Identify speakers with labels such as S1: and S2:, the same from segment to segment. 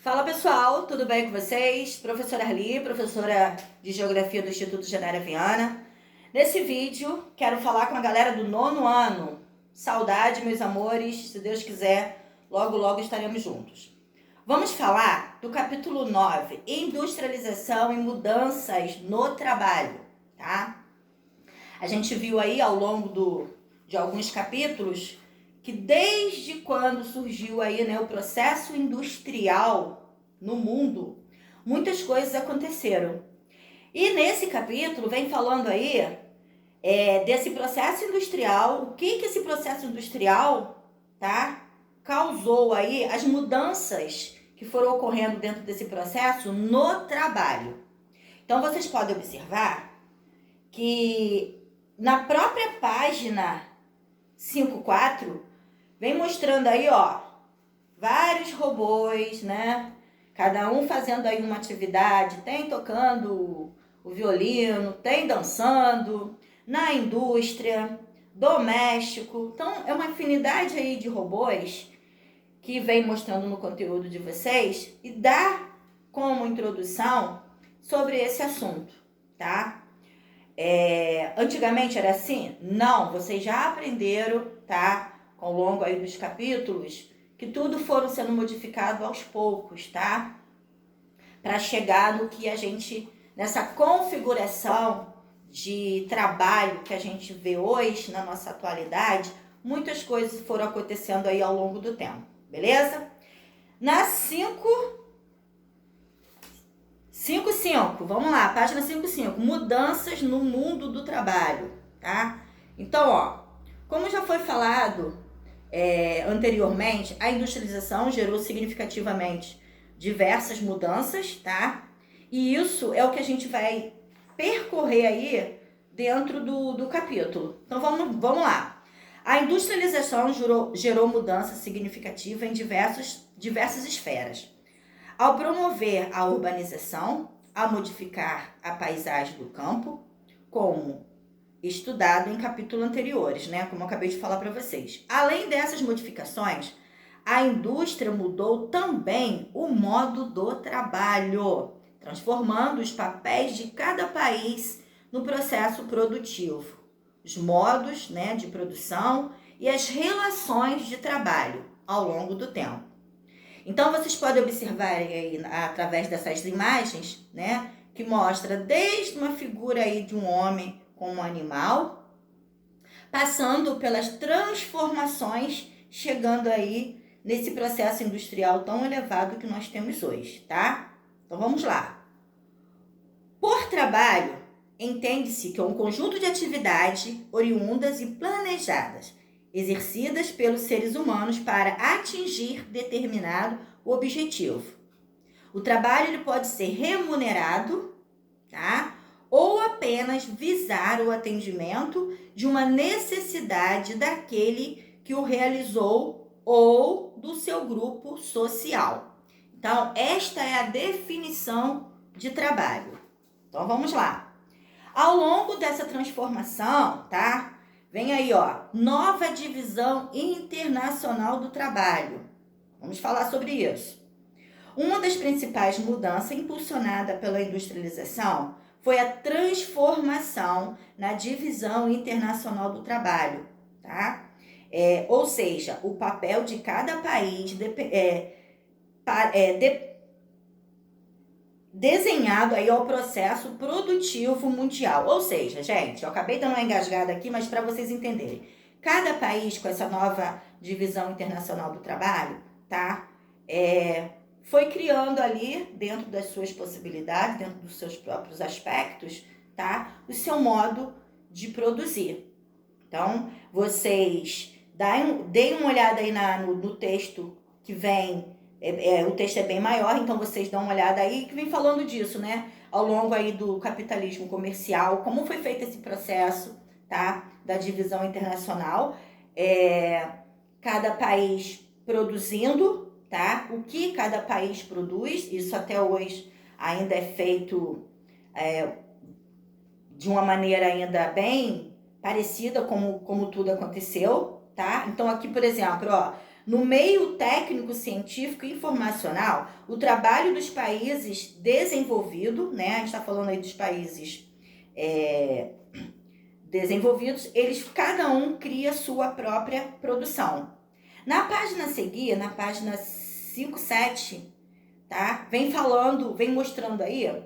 S1: Fala pessoal, tudo bem com vocês? Professora Arli, professora de Geografia do Instituto Genária Viana. Nesse vídeo, quero falar com a galera do 9º ano. Saudade, meus amores, se Deus quiser, logo logo estaremos juntos. Vamos falar do capítulo 9, Industrialização e Mudanças no Trabalho, tá? A gente viu aí ao longo de alguns capítulos que desde quando surgiu aí, o processo industrial no mundo, muitas coisas aconteceram. E nesse capítulo vem falando aí desse processo industrial, o que esse processo industrial, tá, causou aí, as mudanças que foram ocorrendo dentro desse processo no trabalho. Então vocês podem observar que na própria página 5.4 vem mostrando aí, vários robôs, né? Cada um fazendo aí uma atividade, tem tocando o violino, tem dançando, na indústria, doméstico. Então, é uma infinidade aí de robôs que vem mostrando no conteúdo de vocês e dá como introdução sobre esse assunto, tá? Antigamente era assim? Não, vocês já aprenderam, tá? Ao longo aí dos capítulos, que tudo foram sendo modificado aos poucos, tá? Para chegar no que a gente, nessa configuração de trabalho que a gente vê hoje, na nossa atualidade, muitas coisas foram acontecendo aí ao longo do tempo, beleza? Na 5.5, vamos lá, página 5.5, mudanças no mundo do trabalho, tá? Então, como já foi falado anteriormente, a industrialização gerou significativamente diversas mudanças, tá? E isso é o que a gente vai percorrer aí dentro do capítulo. Então vamos lá. A industrialização gerou mudança significativa em diversas esferas. Ao promover a urbanização, a modificar a paisagem do campo, como estudado em capítulos anteriores, né? Como eu acabei de falar para vocês. Além dessas modificações, a indústria mudou também o modo do trabalho, transformando os papéis de cada país no processo produtivo, os modos, né, de produção e as relações de trabalho ao longo do tempo. Então, vocês podem observar aí, através dessas imagens, né, que mostra desde uma figura aí de um homem como animal, passando pelas transformações, chegando aí nesse processo industrial tão elevado que nós temos hoje, tá? Então vamos lá. Por trabalho, entende-se que é um conjunto de atividades oriundas e planejadas, exercidas pelos seres humanos para atingir determinado objetivo. O trabalho ele pode ser remunerado, tá? Ou apenas visar o atendimento de uma necessidade daquele que o realizou ou do seu grupo social. Então, esta é a definição de trabalho. Então, vamos lá. Ao longo dessa transformação, tá? Vem aí, nova divisão internacional do trabalho. Vamos falar sobre isso. Uma das principais mudanças impulsionada pela industrialização foi a transformação na divisão internacional do trabalho, tá? Ou seja, o papel de cada país desenhado aí ao processo produtivo mundial. Ou seja, gente, eu acabei dando uma engasgada aqui, mas para vocês entenderem. Cada país com essa nova divisão internacional do trabalho, tá? Foi criando ali, dentro das suas possibilidades, dentro dos seus próprios aspectos, tá? O seu modo de produzir. Então, vocês deem uma olhada aí no texto que vem, o texto é bem maior, então vocês dão uma olhada aí, que vem falando disso, né? Ao longo aí do capitalismo comercial, como foi feito esse processo, tá? Da divisão internacional, cada país produzindo, tá? O que cada país produz, isso até hoje ainda é feito de uma maneira ainda bem parecida como tudo aconteceu, tá? Então aqui, por exemplo, No meio técnico, científico e informacional, o trabalho dos países desenvolvidos, né? A gente está falando aí dos países desenvolvidos, eles cada um cria sua própria produção. Na página a seguir, na página 57, tá? Vem mostrando aí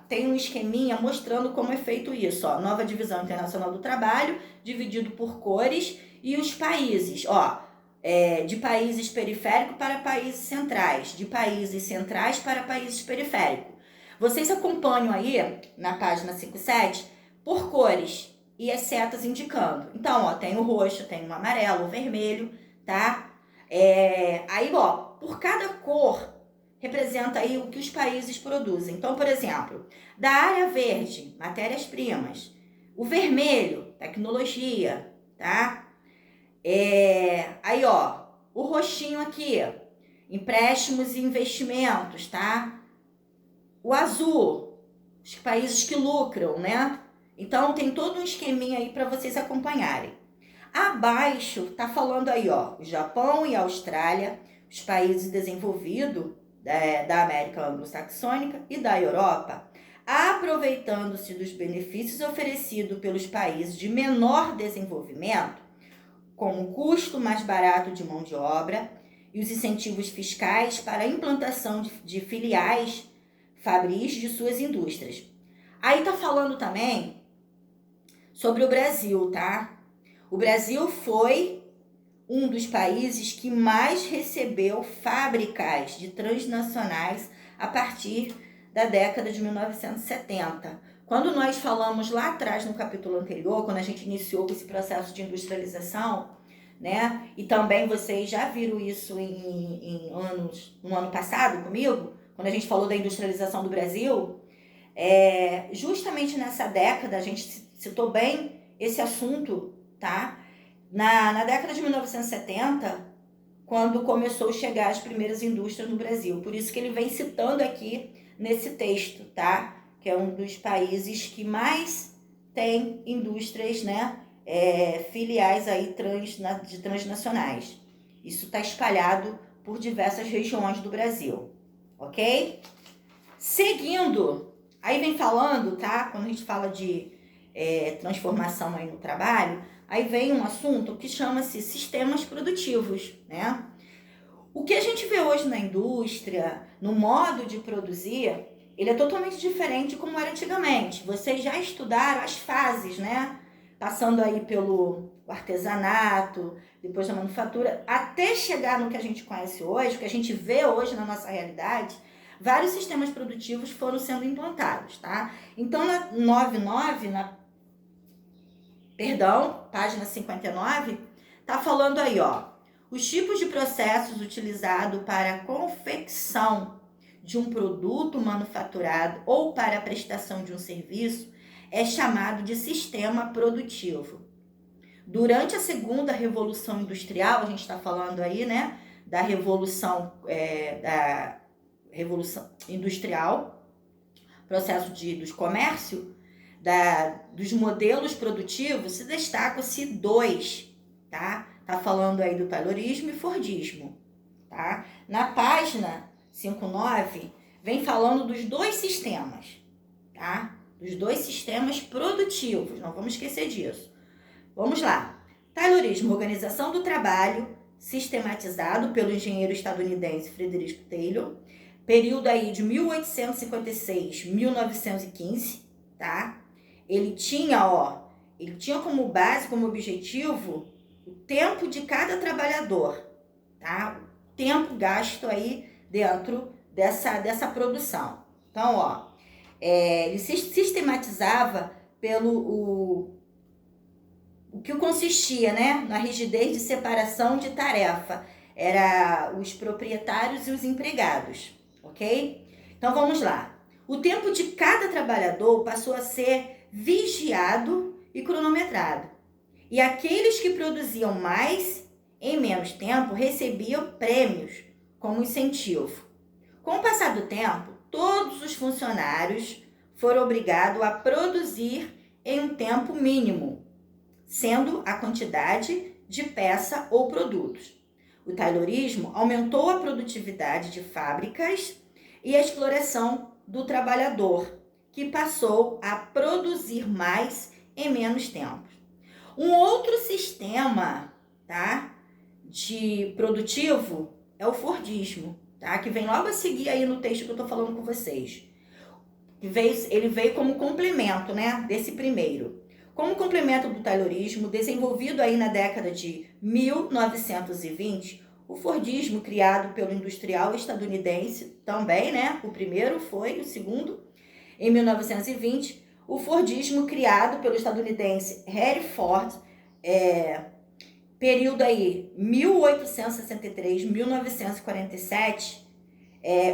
S1: tem um esqueminha mostrando como é feito isso, ó. Nova divisão internacional do trabalho, dividido por cores, e os países, ó. De países periféricos para países centrais, de países centrais para países periféricos. Vocês acompanham aí, na página 57, por cores e as setas indicando. Então, ó, tem o roxo, tem o amarelo, o vermelho, tá? Aí, ó, por cada cor representa aí o que os países produzem. Então, por exemplo, da área verde, matérias-primas. O vermelho, tecnologia, tá? Aí, ó, o roxinho aqui, empréstimos e investimentos, tá? O azul, os países que lucram, né? Então, tem todo um esqueminha aí para vocês acompanharem. Abaixo, tá falando aí, ó, o Japão e a Austrália, os países desenvolvidos da América Anglo-Saxônica e da Europa, aproveitando-se dos benefícios oferecidos pelos países de menor desenvolvimento, com o custo mais barato de mão de obra e os incentivos fiscais para a implantação de filiais fabris de suas indústrias. Aí tá falando também sobre o Brasil, tá? O Brasil foi um dos países que mais recebeu fábricas de transnacionais a partir da década de 1970. Quando nós falamos lá atrás, no capítulo anterior, quando a gente iniciou esse processo de industrialização, né? E também vocês já viram isso no ano passado comigo, quando a gente falou da industrialização do Brasil, justamente nessa década, a gente citou bem esse assunto, tá? Na década de 1970, quando começou a chegar as primeiras indústrias no Brasil. Por isso que ele vem citando aqui nesse texto, tá? Que é um dos países que mais tem indústrias, né? Filiais aí de transnacionais. Isso está espalhado por diversas regiões do Brasil, ok? Seguindo, aí vem falando, tá? Quando a gente fala de transformação aí no trabalho, aí vem um assunto que chama-se sistemas produtivos, né? O que a gente vê hoje na indústria, no modo de produzir, ele é totalmente diferente de como era antigamente. Vocês já estudaram as fases, né? Passando aí pelo artesanato, depois da manufatura, até chegar no que a gente conhece hoje, o que a gente vê hoje na nossa realidade, vários sistemas produtivos foram sendo implantados, tá? Então, página 59, tá falando aí, ó, os tipos de processos utilizados para a confecção de um produto manufaturado ou para a prestação de um serviço é chamado de sistema produtivo. Durante a segunda revolução industrial, a gente está falando aí, né, da revolução industrial, processo dos comércio, dos modelos produtivos, se destacam-se dois, tá? Tá falando aí do Taylorismo e Fordismo, tá? Na página 59, vem falando dos dois sistemas, tá? Dos dois sistemas produtivos, não vamos esquecer disso. Vamos lá. Taylorismo, organização do trabalho, sistematizado pelo engenheiro estadunidense Frederick Taylor, período aí de 1856 a 1915, tá? Ele tinha como base, como objetivo, o tempo de cada trabalhador, tá? O tempo gasto aí dentro dessa produção. Então, ele sistematizava pelo o que consistia, né, na rigidez de separação de tarefa. Era os proprietários e os empregados, ok? Então, vamos lá. O tempo de cada trabalhador passou a ser vigiado e cronometrado. E aqueles que produziam mais em menos tempo recebiam prêmios como incentivo. Com o passar do tempo, todos os funcionários foram obrigados a produzir em um tempo mínimo, sendo a quantidade de peça ou produtos. O taylorismo aumentou a produtividade de fábricas e a exploração do trabalhador, que passou a produzir mais em menos tempo. Um outro sistema, tá, de produtivo é o Fordismo, tá, que vem logo a seguir aí no texto que eu estou falando com vocês. Ele veio como complemento, né, desse primeiro. Como complemento do taylorismo, desenvolvido aí na década de 1920, o Fordismo, criado pelo industrial estadunidense também, né, o primeiro foi, o segundo, em 1920, o Fordismo, criado pelo estadunidense Henry Ford, período aí 1863-1947,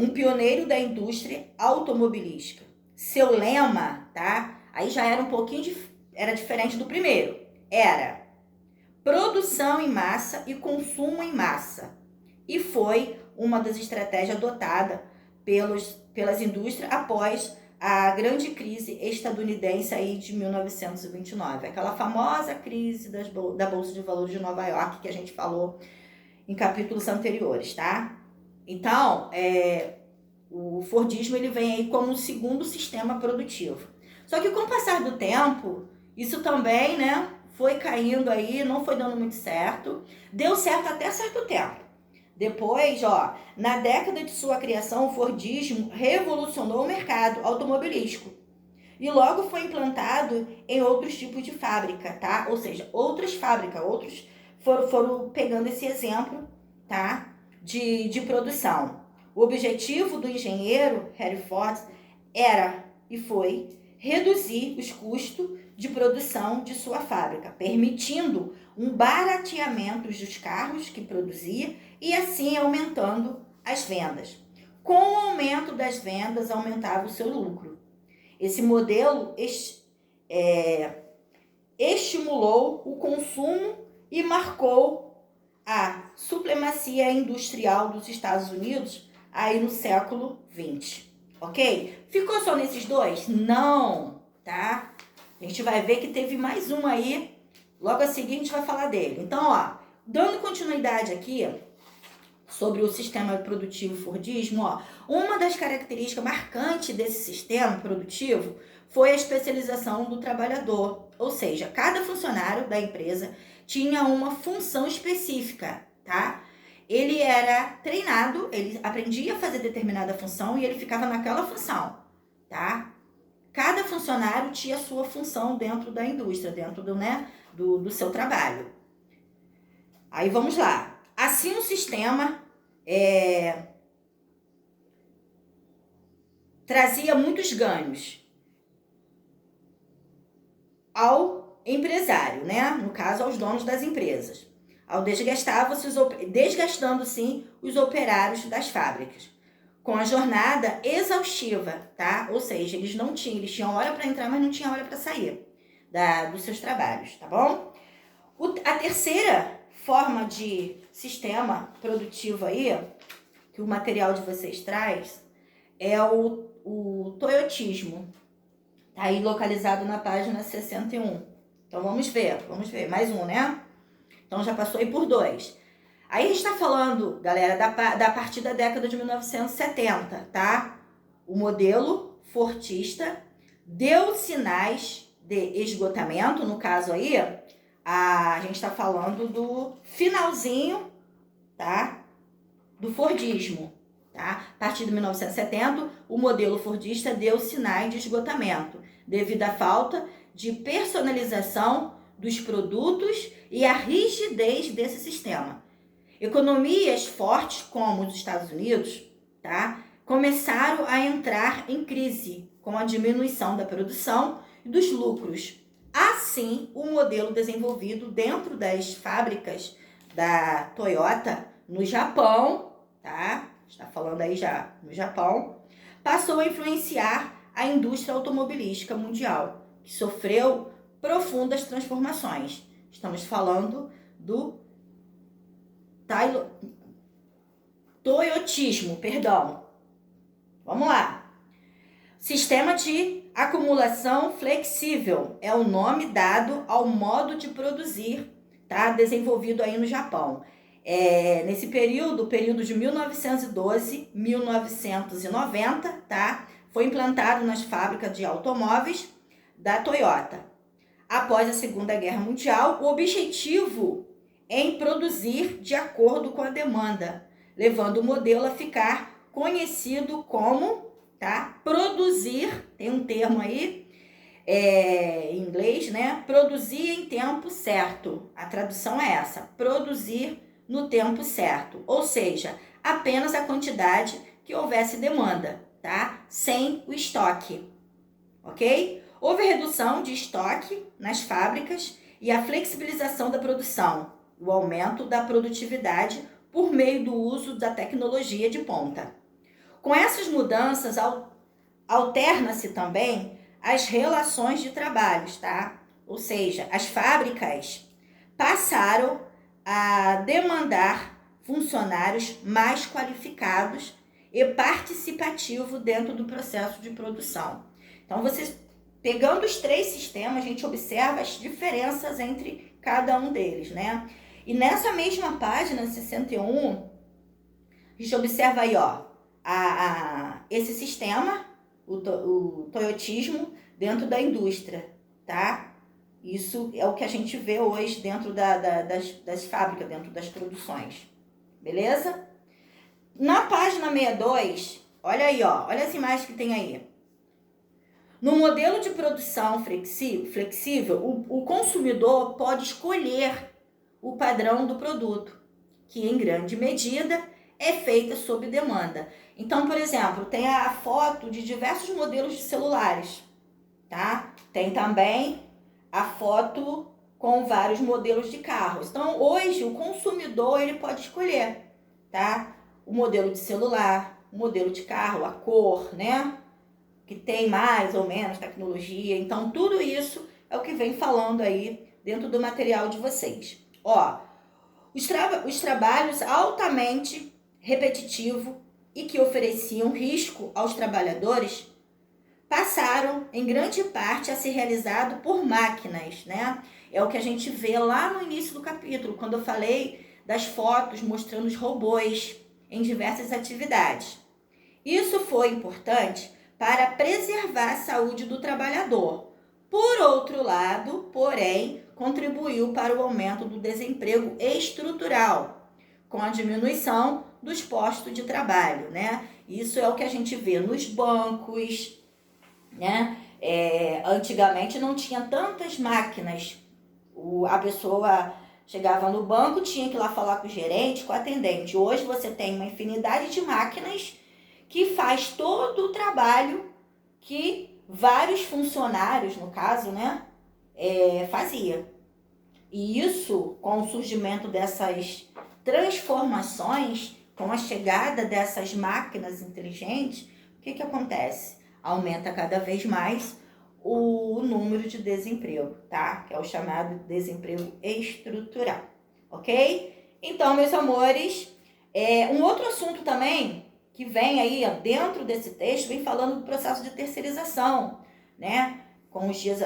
S1: um pioneiro da indústria automobilística. Seu lema, tá? Aí já era um pouquinho era diferente do primeiro. Era produção em massa e consumo em massa. E foi uma das estratégias adotadas pelas indústrias após a grande crise estadunidense aí de 1929. Aquela famosa crise da Bolsa de Valores de Nova York que a gente falou em capítulos anteriores, tá? Então, o Fordismo ele vem aí como um segundo sistema produtivo. Só que com o passar do tempo, isso também, né, foi caindo aí, não foi dando muito certo. Deu certo até certo tempo. Depois, na década de sua criação, o Fordismo revolucionou o mercado automobilístico. E logo foi implantado em outros tipos de fábrica, tá? Ou seja, outras fábricas, outros foram pegando esse exemplo, tá? De produção. O objetivo do engenheiro Henry Ford era e foi reduzir os custos de produção de sua fábrica, permitindo um barateamento dos carros que produzia e assim aumentando as vendas. Com o aumento das vendas, aumentava o seu lucro. Esse modelo estimulou o consumo e marcou a supremacia industrial dos Estados Unidos aí no século XX, ok? Ficou só nesses dois? Não, tá? A gente vai ver que teve mais um aí, logo a seguir a gente vai falar dele. Então, dando continuidade aqui sobre o sistema produtivo Fordismo, uma das características marcantes desse sistema produtivo foi a especialização do trabalhador, ou seja, cada funcionário da empresa tinha uma função específica, tá? Ele era treinado, ele aprendia a fazer determinada função e ele ficava naquela função, tá? Cada funcionário tinha a sua função dentro da indústria, dentro do seu trabalho. Aí vamos lá. Assim o sistema trazia muitos ganhos ao empresário, né? No caso, aos donos das empresas. Desgastando, sim, os operários das fábricas. Com a jornada exaustiva, tá? Ou seja, eles tinham hora para entrar, mas não tinham hora para sair dos seus trabalhos, tá bom? A terceira forma de sistema produtivo aí, que o material de vocês traz, é o toyotismo. Tá aí localizado na página 61. Então vamos ver, mais um, né? Então já passou aí por 2. Aí a gente tá falando, galera, da partir da década de 1970, tá? O modelo Fordista deu sinais de esgotamento, no caso aí, a gente tá falando do finalzinho, tá? Do Fordismo, tá? A partir de 1970, o modelo Fordista deu sinais de esgotamento, devido à falta de personalização dos produtos e à rigidez desse sistema. Economias fortes, como os Estados Unidos, tá, começaram a entrar em crise com a diminuição da produção e dos lucros. Assim, o modelo desenvolvido dentro das fábricas da Toyota no Japão, tá? Está falando aí já no Japão, passou a influenciar a indústria automobilística mundial, que sofreu profundas transformações. Estamos falando do toyotismo, perdão. Vamos lá. Sistema de acumulação flexível é o nome dado ao modo de produzir, tá? Desenvolvido aí no Japão. Nesse período, o período de 1912, 1990, tá? Foi implantado nas fábricas de automóveis da Toyota. Após a Segunda Guerra Mundial, o objetivo é em produzir de acordo com a demanda, levando o modelo a ficar conhecido como, tá? Produzir, tem um termo aí, em inglês, né? Produzir em tempo certo. A tradução é essa, produzir no tempo certo. Ou seja, apenas a quantidade que houvesse demanda, tá? Sem o estoque, ok? Houve redução de estoque nas fábricas e a flexibilização da produção, o aumento da produtividade por meio do uso da tecnologia de ponta. Com essas mudanças, alterna-se também as relações de trabalhos, tá? Ou seja, as fábricas passaram a demandar funcionários mais qualificados e participativos dentro do processo de produção. Então, vocês pegando os 3 sistemas, a gente observa as diferenças entre cada um deles, né? E nessa mesma página 61, a gente observa aí, ó, esse sistema, o toyotismo dentro da indústria, tá? Isso é o que a gente vê hoje dentro das fábricas, dentro das produções, beleza? Na página 62, olha aí, ó, olha as imagens que tem aí. No modelo de produção flexível, o consumidor pode escolher o padrão do produto, que em grande medida é feita sob demanda. Então, por exemplo, tem a foto de diversos modelos de celulares, tá? Tem também a foto com vários modelos de carros. Então, hoje, o consumidor ele pode escolher, tá? O modelo de celular, o modelo de carro, a cor, né? Que tem mais ou menos tecnologia. Então, tudo isso é o que vem falando aí dentro do material de vocês. Ó, os trabalhos altamente repetitivos e que ofereciam risco aos trabalhadores passaram, em grande parte, a ser realizado por máquinas, né? É o que a gente vê lá no início do capítulo, quando eu falei das fotos mostrando os robôs em diversas atividades. Isso foi importante para preservar a saúde do trabalhador. Por outro lado, porém, contribuiu para o aumento do desemprego estrutural, com a diminuição dos postos de trabalho, né? Isso é o que a gente vê nos bancos, né? Antigamente não tinha tantas máquinas. A pessoa chegava no banco, tinha que ir lá falar com o gerente, com o atendente. Hoje você tem uma infinidade de máquinas que faz todo o trabalho que vários funcionários, no caso, né, fazia. E isso, com o surgimento dessas transformações, com a chegada dessas máquinas inteligentes, o que acontece? Aumenta cada vez mais o número de desemprego, tá? Que é o chamado desemprego estrutural, ok? Então, meus amores, um outro assunto também que vem aí dentro desse texto, vem falando do processo de terceirização, né? Com os dias,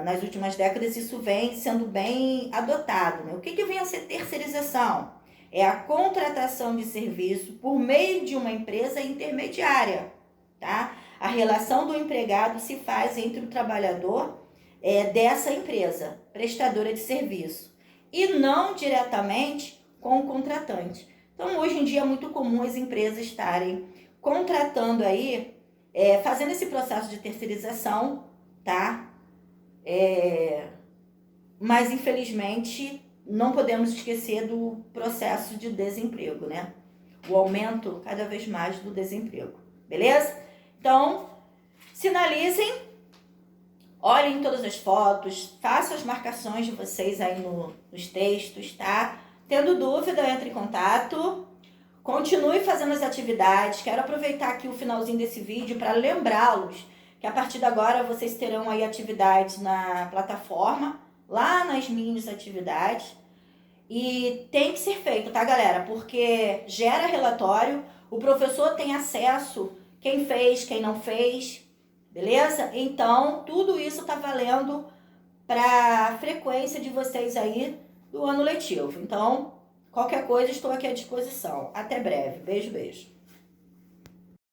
S1: nas últimas décadas, isso vem sendo bem adotado, né? O que vem a ser terceirização? É a contratação de serviço por meio de uma empresa intermediária, tá? A relação do empregado se faz entre o trabalhador dessa empresa, prestadora de serviço, e não diretamente com o contratante. Então, hoje em dia é muito comum as empresas estarem contratando aí, fazendo esse processo de terceirização, tá? Mas, infelizmente, não podemos esquecer do processo de desemprego, né? O aumento cada vez mais do desemprego, beleza? Então, sinalizem, olhem todas as fotos, façam as marcações de vocês aí nos textos, tá? Tendo dúvida, entre em contato, continue fazendo as atividades. Quero aproveitar aqui o finalzinho desse vídeo para lembrá-los que a partir de agora vocês terão aí atividades na plataforma, lá nas minhas atividades. E tem que ser feito, tá, galera? Porque gera relatório, o professor tem acesso, quem fez, quem não fez, beleza? Então, tudo isso tá valendo para a frequência de vocês aí do ano letivo. Então, Qualquer coisa, estou aqui à disposição. Até breve. Beijo, beijo.